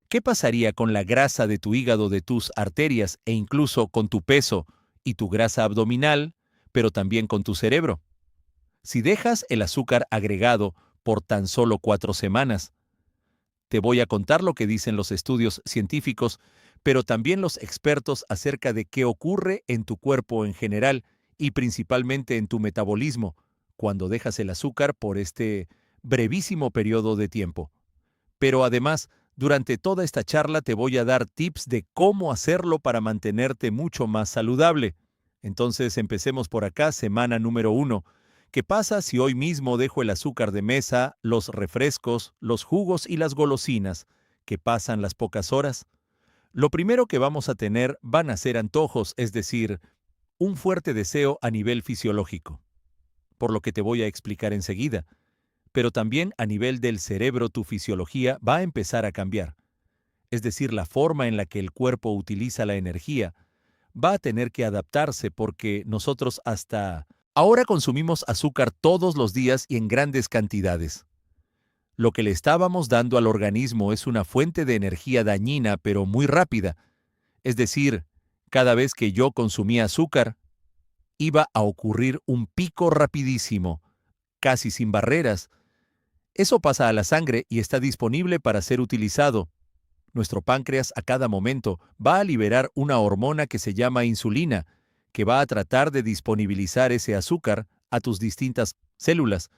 ¿Qué pasaría con la grasa de tu hígado, de tus arterias e incluso con tu peso y tu grasa abdominal, pero también con tu cerebro? Si dejas el azúcar agregado por tan solo 4 semanas, te voy a contar lo que dicen los estudios científicos, pero también los expertos acerca de qué ocurre en tu cuerpo en general y principalmente en tu metabolismo cuando dejas el azúcar por este brevísimo periodo de tiempo. Pero además, durante toda esta charla te voy a dar tips de cómo hacerlo para mantenerte mucho más saludable. Entonces empecemos por acá, semana número 1. ¿Qué pasa si hoy mismo dejo el azúcar de mesa, los refrescos, los jugos y las golosinas? ¿Qué pasan las pocas horas? Lo primero que vamos a tener van a ser antojos, es decir, un fuerte deseo a nivel fisiológico, por lo que te voy a explicar enseguida. Pero también a nivel del cerebro tu fisiología va a empezar a cambiar. Es decir, la forma en la que el cuerpo utiliza la energía va a tener que adaptarse porque nosotros hasta ahora consumimos azúcar todos los días y en grandes cantidades. Lo que le estábamos dando al organismo es una fuente de energía dañina pero muy rápida. Es decir, cada vez que yo consumía azúcar, iba a ocurrir un pico rapidísimo, casi sin barreras. Eso pasa a la sangre y está disponible para ser utilizado. Nuestro páncreas a cada momento va a liberar una hormona que se llama insulina, que va a tratar de disponibilizar ese azúcar a tus distintas células.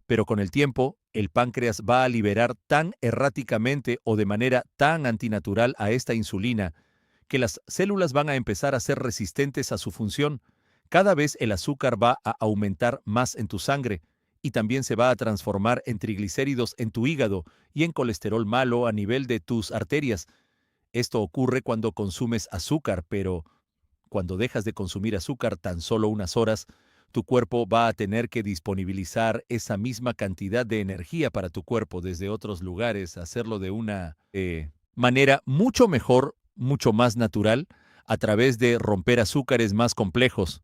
Pero con el tiempo, el páncreas va a liberar tan erráticamente o de manera tan antinatural a esta insulina que las células van a empezar a ser resistentes a su función. Cada vez el azúcar va a aumentar más en tu sangre y también se va a transformar en triglicéridos en tu hígado y en colesterol malo a nivel de tus arterias. Esto ocurre cuando consumes azúcar, pero cuando dejas de consumir azúcar tan solo unas horas, tu cuerpo va a tener que disponibilizar esa misma cantidad de energía para tu cuerpo desde otros lugares, hacerlo de una manera mucho mejor, mucho más natural, a través de romper azúcares más complejos,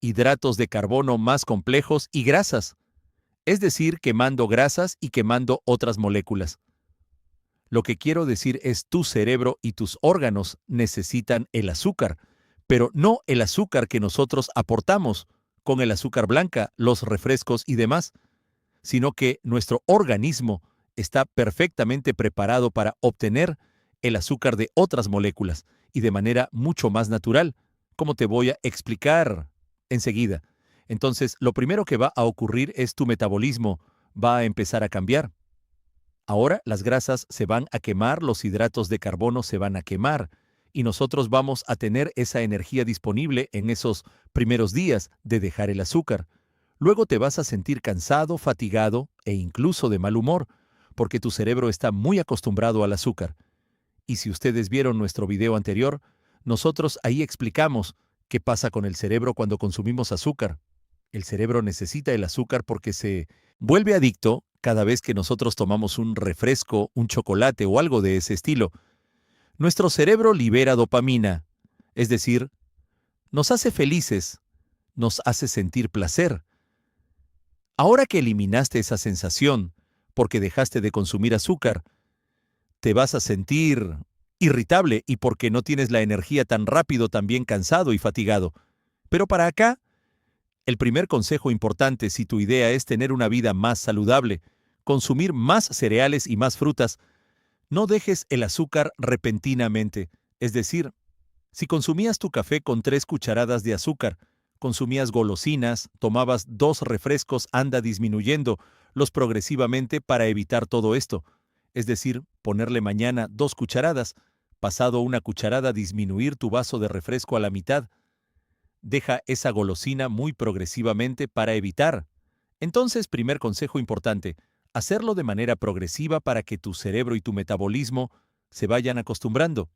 hidratos de carbono más complejos y grasas, es decir, quemando grasas y quemando otras moléculas. Lo que quiero decir es tu cerebro y tus órganos necesitan el azúcar, pero no el azúcar que nosotros aportamos con el azúcar blanca, los refrescos y demás, sino que nuestro organismo está perfectamente preparado para obtener el azúcar de otras moléculas y de manera mucho más natural, como te voy a explicar enseguida. Entonces, lo primero que va a ocurrir es tu metabolismo va a empezar a cambiar. Ahora las grasas se van a quemar, los hidratos de carbono se van a quemar, y nosotros vamos a tener esa energía disponible en esos primeros días de dejar el azúcar. Luego te vas a sentir cansado, fatigado e incluso de mal humor, porque tu cerebro está muy acostumbrado al azúcar. Y si ustedes vieron nuestro video anterior, nosotros ahí explicamos qué pasa con el cerebro cuando consumimos azúcar. El cerebro necesita el azúcar porque se vuelve adicto cada vez que nosotros tomamos un refresco, un chocolate o algo de ese estilo. Nuestro cerebro libera dopamina, es decir, nos hace felices, nos hace sentir placer. Ahora que eliminaste esa sensación, porque dejaste de consumir azúcar, te vas a sentir irritable y porque no tienes la energía tan rápido, también cansado y fatigado. Pero para acá, el primer consejo importante si tu idea es tener una vida más saludable, consumir más cereales y más frutas, no dejes el azúcar repentinamente. Es decir, si consumías tu café con 3 cucharadas de azúcar, consumías golosinas, tomabas 2 refrescos, anda disminuyendo los progresivamente para evitar todo esto. Es decir, ponerle mañana 2 cucharadas, pasado una cucharada disminuir tu vaso de refresco a la mitad. Deja esa golosina muy progresivamente para evitar. Entonces, primer consejo importante, hacerlo de manera progresiva para que tu cerebro y tu metabolismo se vayan acostumbrando.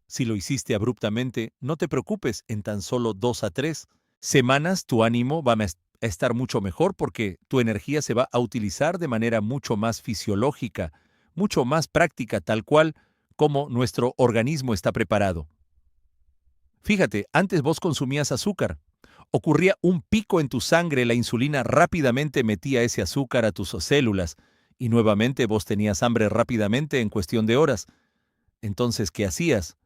Si lo hiciste abruptamente, no te preocupes, en tan solo 2 a 3 semanas tu ánimo va a estar mucho mejor porque tu energía se va a utilizar de manera mucho más fisiológica, mucho más práctica, tal cual como nuestro organismo está preparado. Fíjate, antes vos consumías azúcar. Ocurría un pico en tu sangre, la insulina rápidamente metía ese azúcar a tus células y nuevamente vos tenías hambre rápidamente en cuestión de horas. Entonces, ¿qué hacías?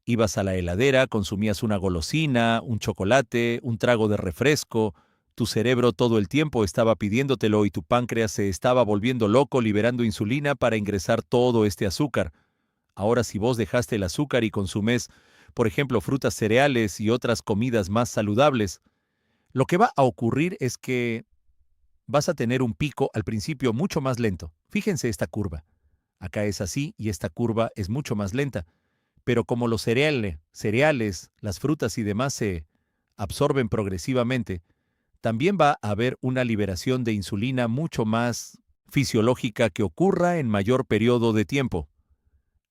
Ibas a la heladera, consumías una golosina, un chocolate, un trago de refresco. Tu cerebro todo el tiempo estaba pidiéndotelo y tu páncreas se estaba volviendo loco liberando insulina para ingresar todo este azúcar. Ahora si vos dejaste el azúcar y consumes, por ejemplo, frutas, cereales y otras comidas más saludables, lo que va a ocurrir es que vas a tener un pico al principio mucho más lento. Fíjense esta curva. Acá es así y esta curva es mucho más lenta. Pero como los cereales, las frutas y demás se absorben progresivamente, también va a haber una liberación de insulina mucho más fisiológica que ocurra en mayor periodo de tiempo.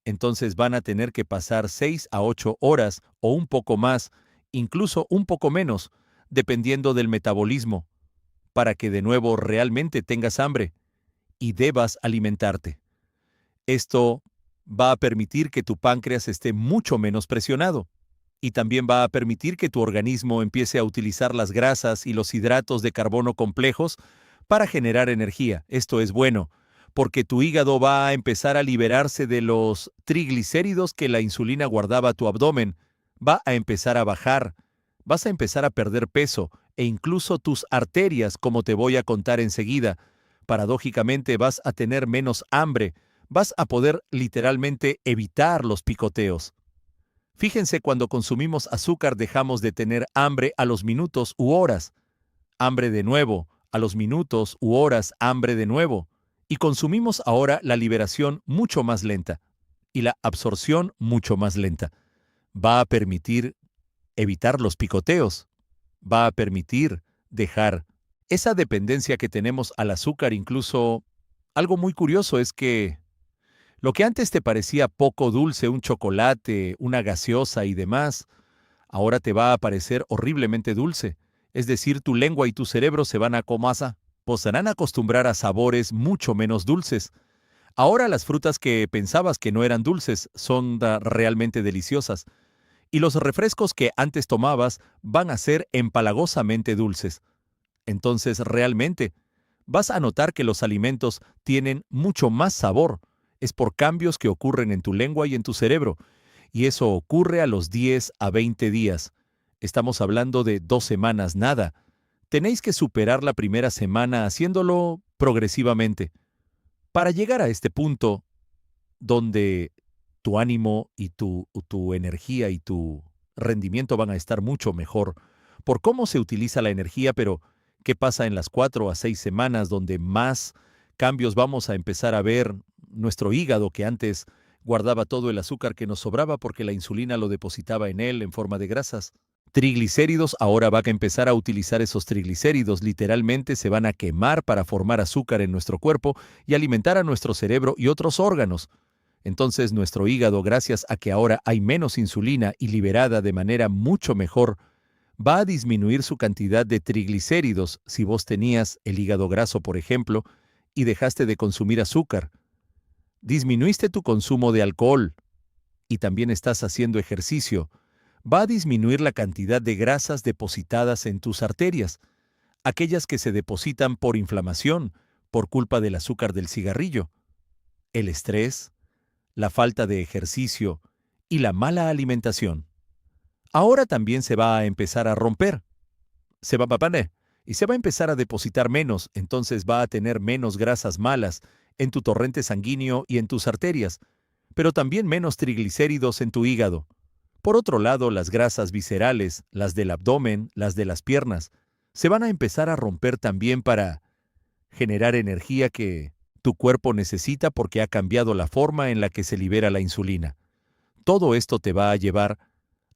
Entonces van a tener que pasar 6 a 8 horas o un poco más, incluso un poco menos, dependiendo del metabolismo, para que de nuevo realmente tengas hambre y debas alimentarte. Esto va a permitir que tu páncreas esté mucho menos presionado y también va a permitir que tu organismo empiece a utilizar las grasas y los hidratos de carbono complejos para generar energía. Esto es bueno, porque tu hígado va a empezar a liberarse de los triglicéridos que la insulina guardaba a tu abdomen, va a empezar a bajar, vas a empezar a perder peso e incluso tus arterias, como te voy a contar enseguida. Paradójicamente vas a tener menos hambre, vas a poder literalmente evitar los picoteos. Fíjense, cuando consumimos azúcar dejamos de tener hambre a los minutos u horas, hambre de nuevo, a los minutos u horas, hambre de nuevo, y consumimos ahora la liberación mucho más lenta y la absorción mucho más lenta. Va a permitir evitar los picoteos, va a permitir dejar esa dependencia que tenemos al azúcar. Incluso algo muy curioso es que lo que antes te parecía poco dulce, un chocolate, una gaseosa y demás, ahora te va a parecer horriblemente dulce. Es decir, tu lengua y tu cerebro se van a podrán acostumbrar a sabores mucho menos dulces. Ahora las frutas que pensabas que no eran dulces son realmente deliciosas. Y los refrescos que antes tomabas van a ser empalagosamente dulces. Entonces, realmente, vas a notar que los alimentos tienen mucho más sabor. Es por cambios que ocurren en tu lengua y en tu cerebro. Y eso ocurre a los 10 a 20 días. Estamos hablando de 2 semanas, nada. Tenéis que superar la primera semana haciéndolo progresivamente. Para llegar a este punto donde tu ánimo y tu energía y tu rendimiento van a estar mucho mejor por cómo se utiliza la energía, pero ¿qué pasa en las 4 a 6 semanas donde más cambios vamos a empezar a ver? Nuestro hígado, que antes guardaba todo el azúcar que nos sobraba porque la insulina lo depositaba en él en forma de grasas. Triglicéridos, ahora va a empezar a utilizar esos triglicéridos, literalmente se van a quemar para formar azúcar en nuestro cuerpo y alimentar a nuestro cerebro y otros órganos. Entonces nuestro hígado, gracias a que ahora hay menos insulina y liberada de manera mucho mejor, va a disminuir su cantidad de triglicéridos si vos tenías el hígado graso, por ejemplo, y dejaste de consumir azúcar. Disminuiste tu consumo de alcohol y también estás haciendo ejercicio. Va a disminuir la cantidad de grasas depositadas en tus arterias, aquellas que se depositan por inflamación, por culpa del azúcar del cigarrillo, el estrés, la falta de ejercicio y la mala alimentación. Ahora también se va a empezar a romper. Se va a papané y se va a empezar a depositar menos, entonces va a tener menos grasas malas en tu torrente sanguíneo y en tus arterias, pero también menos triglicéridos en tu hígado. Por otro lado, las grasas viscerales, las del abdomen, las de las piernas, se van a empezar a romper también para generar energía que tu cuerpo necesita porque ha cambiado la forma en la que se libera la insulina. Todo esto te va a llevar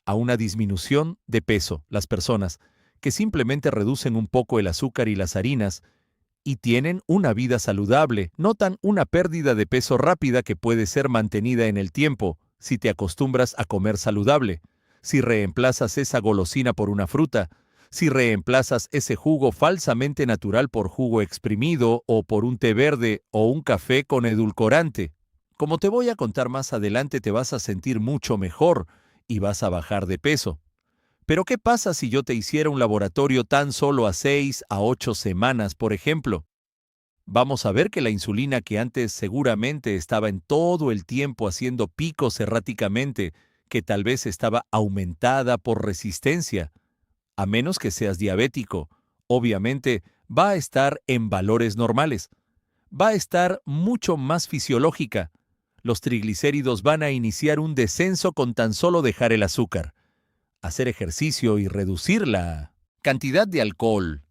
a una disminución de peso. Las personas que simplemente reducen un poco el azúcar y las harinas y tienen una vida saludable, notan una pérdida de peso rápida que puede ser mantenida en el tiempo si te acostumbras a comer saludable, si reemplazas esa golosina por una fruta, si reemplazas ese jugo falsamente natural por jugo exprimido o por un té verde o un café con edulcorante. Como te voy a contar más adelante, te vas a sentir mucho mejor y vas a bajar de peso. Pero ¿qué pasa si yo te hiciera un laboratorio tan solo a 6 a 8 semanas, por ejemplo? Vamos a ver que la insulina que antes seguramente estaba en todo el tiempo haciendo picos erráticamente, que tal vez estaba aumentada por resistencia, a menos que seas diabético, obviamente va a estar en valores normales. Va a estar mucho más fisiológica. Los triglicéridos van a iniciar un descenso con tan solo dejar el azúcar, hacer ejercicio y reducir la cantidad de alcohol.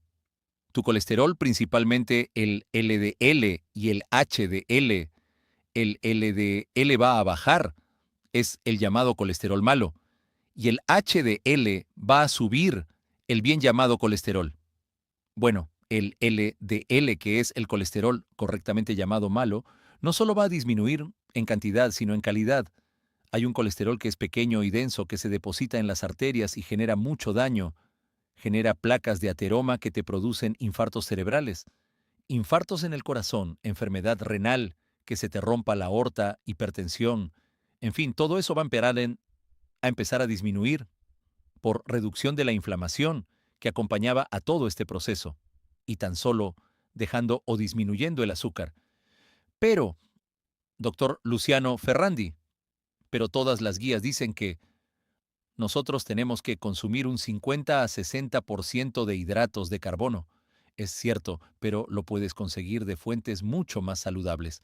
Tu colesterol, principalmente el LDL y el HDL, el LDL va a bajar, es el llamado colesterol malo, y el HDL va a subir, el bien llamado colesterol. Bueno, el LDL, que es el colesterol correctamente llamado malo, no solo va a disminuir en cantidad, sino en calidad. Hay un colesterol que es pequeño y denso que se deposita en las arterias y genera mucho daño. Genera placas de ateroma que te producen infartos cerebrales, infartos en el corazón, enfermedad renal, que se te rompa la aorta, hipertensión. En fin, todo eso va a empezar a disminuir por reducción de la inflamación que acompañaba a todo este proceso, y tan solo dejando o disminuyendo el azúcar. Pero, doctor Luciano Ferrandi, pero todas las guías dicen que nosotros tenemos que consumir un 50 a 60% de hidratos de carbono. Es cierto, pero lo puedes conseguir de fuentes mucho más saludables.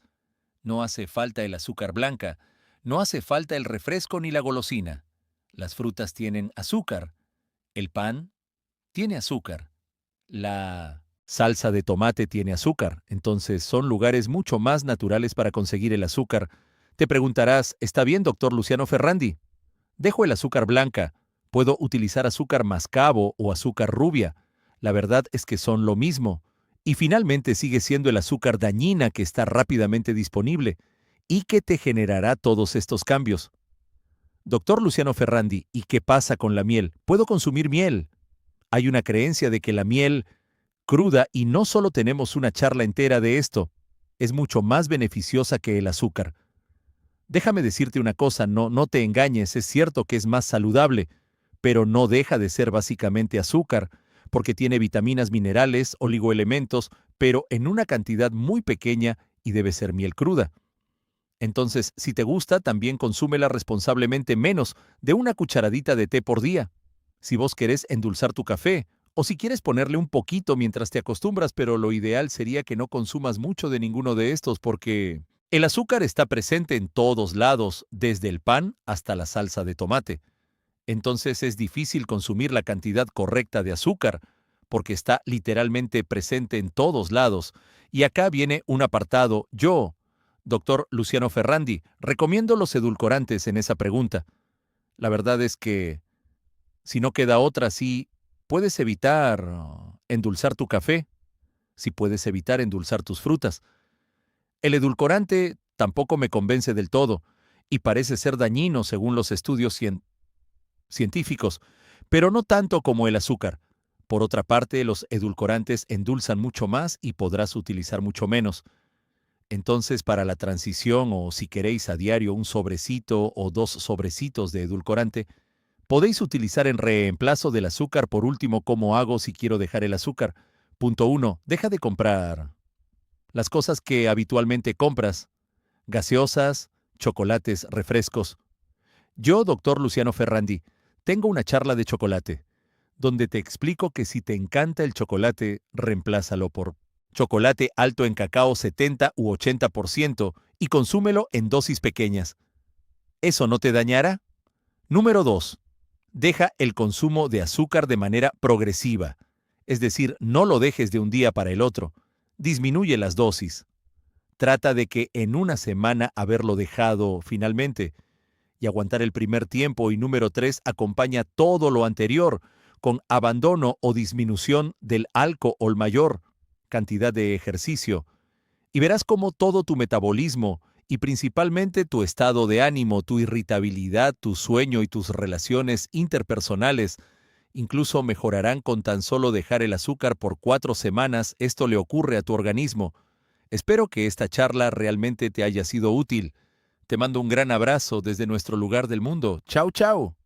No hace falta el azúcar blanca, no hace falta el refresco ni la golosina. Las frutas tienen azúcar, el pan tiene azúcar, la salsa de tomate tiene azúcar, entonces son lugares mucho más naturales para conseguir el azúcar. Te preguntarás, ¿está bien, doctor Luciano Ferrandi? Dejo el azúcar blanca, puedo utilizar azúcar mascabo o azúcar rubia. La verdad es que son lo mismo. Y finalmente sigue siendo el azúcar dañina que está rápidamente disponible y que te generará todos estos cambios. Doctor Luciano Ferrandi, ¿y qué pasa con la miel? ¿Puedo consumir miel? Hay una creencia de que la miel cruda, y no solo tenemos una charla entera de esto, es mucho más beneficiosa que el azúcar. Déjame decirte una cosa, no te engañes, es cierto que es más saludable, pero no deja de ser básicamente azúcar, porque tiene vitaminas, minerales, oligoelementos, pero en una cantidad muy pequeña y debe ser miel cruda. Entonces, si te gusta, también consúmela responsablemente menos de una cucharadita de té por día. Si vos querés endulzar tu café, o si quieres ponerle un poquito mientras te acostumbras, pero lo ideal sería que no consumas mucho de ninguno de estos porque el azúcar está presente en todos lados, desde el pan hasta la salsa de tomate. Entonces es difícil consumir la cantidad correcta de azúcar, porque está literalmente presente en todos lados. Y acá viene un apartado. Yo, doctor Luciano Ferrandi, recomiendo los edulcorantes en esa pregunta. La verdad es que, si no queda otra, sí, puedes evitar endulzar tu café, si puedes evitar endulzar tus frutas. El edulcorante tampoco me convence del todo, y parece ser dañino según los estudios científicos, pero no tanto como el azúcar. Por otra parte, los edulcorantes endulzan mucho más y podrás utilizar mucho menos. Entonces, para la transición o si queréis a diario un sobrecito o 2 sobrecitos de edulcorante, podéis utilizar en reemplazo del azúcar. Por último, ¿cómo hago si quiero dejar el azúcar? Punto 1. Deja de comprar las cosas que habitualmente compras: gaseosas, chocolates, refrescos. Yo, doctor Luciano Ferrandi, tengo una charla de chocolate, donde te explico que si te encanta el chocolate, reemplázalo por chocolate alto en cacao 70 u 80% y consúmelo en dosis pequeñas. ¿Eso no te dañará? Número 2. Deja el consumo de azúcar de manera progresiva, es decir, no lo dejes de un día para el otro. Disminuye las dosis. Trata de que en una semana haberlo dejado finalmente y aguantar el primer tiempo. Y número 3, acompaña todo lo anterior con abandono o disminución del alcohol, mayor cantidad de ejercicio, y verás cómo todo tu metabolismo y principalmente tu estado de ánimo, tu irritabilidad, tu sueño y tus relaciones interpersonales incluso mejorarán con tan solo dejar el azúcar por 4 semanas. Esto le ocurre a tu organismo. Espero que esta charla realmente te haya sido útil. Te mando un gran abrazo desde nuestro lugar del mundo. Chao, chao.